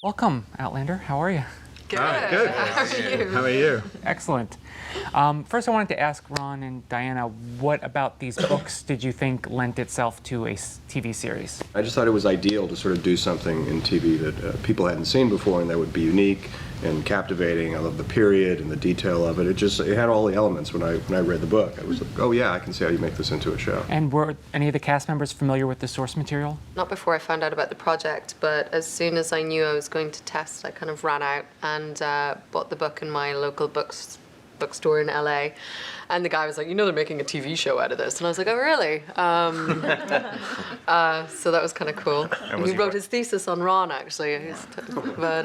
Welcome, Outlander. How are you? Good. Good. How are you? How are you? Excellent. First, I wanted to ask Ron and Diana, what about these books did you think lent itself to a TV series? I just thought it was ideal to sort of do something in TV that people hadn't seen before and that would be unique and captivating. I love the period and the detail of it. It had all the elements when I read the book. I was like, oh yeah, I can see how you make this into a show. And were any of the cast members familiar with the source material? Not before I found out about the project, but as soon as I knew I was going to test, I kind of ran out and bought the book in my local bookstore in LA. And the guy was like, you know they're making a TV show out of this. And I was like, oh, really? So that was kind of cool. And he wrote his thesis on Ron, actually. But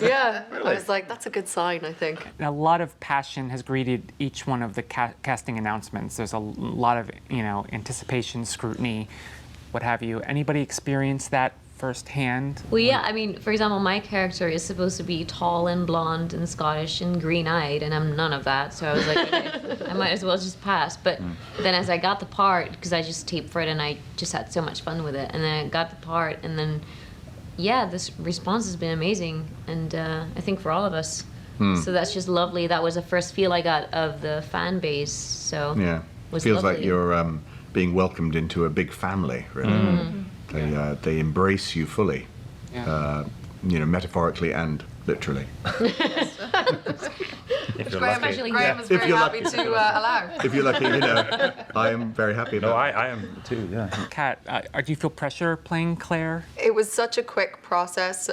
yeah, really? I was like, that's a good sign, I think. A lot of passion has greeted each one of the casting announcements. There's a lot of, anticipation, scrutiny, what have you. Anybody experience that firsthand? Well, yeah, I mean, for example, my character is supposed to be tall and blonde and Scottish and green-eyed, and I'm none of that, so I was like, okay, I might as well just pass. But then as I got the part, because I just taped for it and I just had so much fun with it, and then I got the part, and then, yeah, this response has been amazing, and I think for all of us. So that's just lovely. That was the first feel I got of the fan base, so yeah, was feels lovely. like you're being welcomed into a big family, really. They embrace you fully, metaphorically and literally. Graham is very happy to allow. If you're lucky, I am very happy about it. I am too, yeah. Kat, do you feel pressure playing Claire? It was such a quick process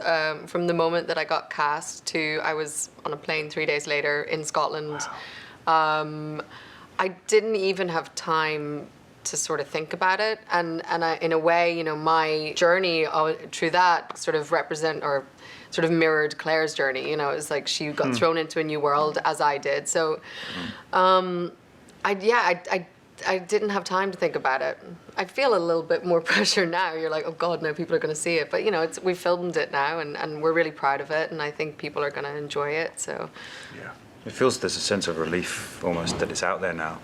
from the moment that I got cast to I was on a plane 3 days later in Scotland. Wow. I didn't even have time to sort of think about it, and I, in a way, my journey through that sort of mirrored Claire's journey. It was like she got thrown into a new world as I did. So, I didn't have time to think about it. I feel a little bit more pressure now. You're like, oh God, no, people are going to see it. But we filmed it now, and we're really proud of it, and I think people are going to enjoy it. So, yeah, it feels there's a sense of relief almost that it's out there now.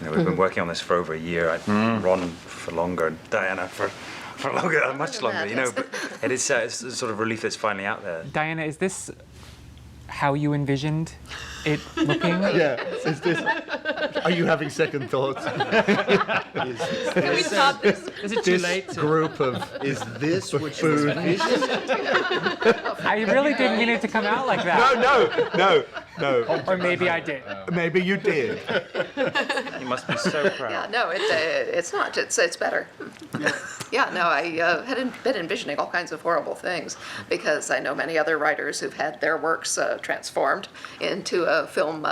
We've been working on this for over a year. Ron for longer, and Diana for longer, much longer. But it's a sort of relief that's finally out there. Diana, is this how you envisioned it looking? Yeah. Are you having second thoughts? can we stop this? Is it too late? Group of Is this what you envisioned? I really didn't mean it to come out like that. No. Or maybe I did. Maybe you did. You must be so proud. Yeah, no, it's not. It's better. Yeah, no, I had been envisioning all kinds of horrible things because I know many other writers who've had their works transformed into a film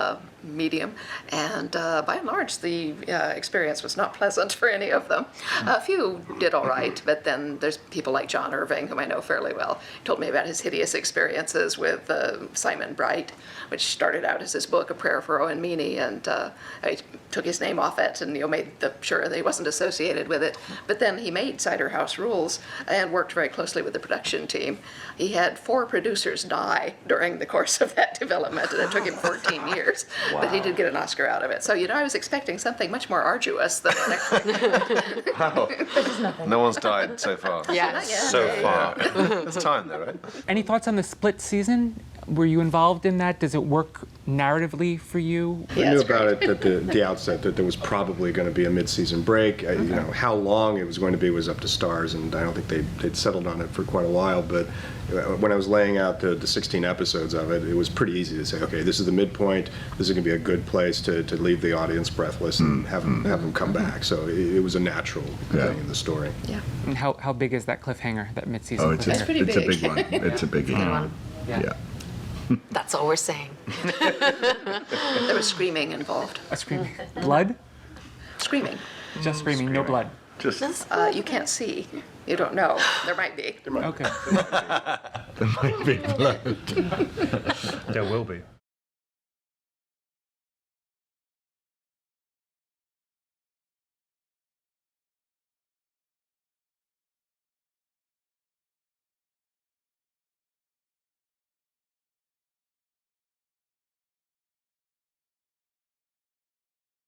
medium, and by and large the experience was not pleasant for any of them. A few did all right, but then there's people like John Irving, whom I know fairly well. He told me about his hideous experiences with Simon Bright, which started out as his book A Prayer for Owen Meany, and he took his name off it and made sure that he wasn't associated with it. But then he made Cider House Rules and worked very closely with the production team. He had 4 producers die during the course of that development, and it took him 14 years. Wow. But he did get an Oscar out of it. So, I was expecting something much more arduous than that. Wow. No one's died so far. Yeah. So far. It's time though, right? Any thoughts on the split season? Were you involved in that? Does it work narratively for you? I knew about it at the outset that there was probably going to be a mid-season break. How long it was going to be was up to stars, and I don't think they'd settled on it for quite a while. But when I was laying out the 16 episodes of it, it was pretty easy to say, okay, this is the midpoint. This is going to be a good place to leave the audience breathless and have them come back. So it was a natural thing in the story. Yeah. And how big is that cliffhanger, that mid-season? Oh, it's a big one. It's a biggie. Yeah. That's all we're saying. There was screaming involved. Screaming. Blood? Screaming. Just screaming, no blood. You can't see. You don't know. There might be. Okay. There might be blood. There will be.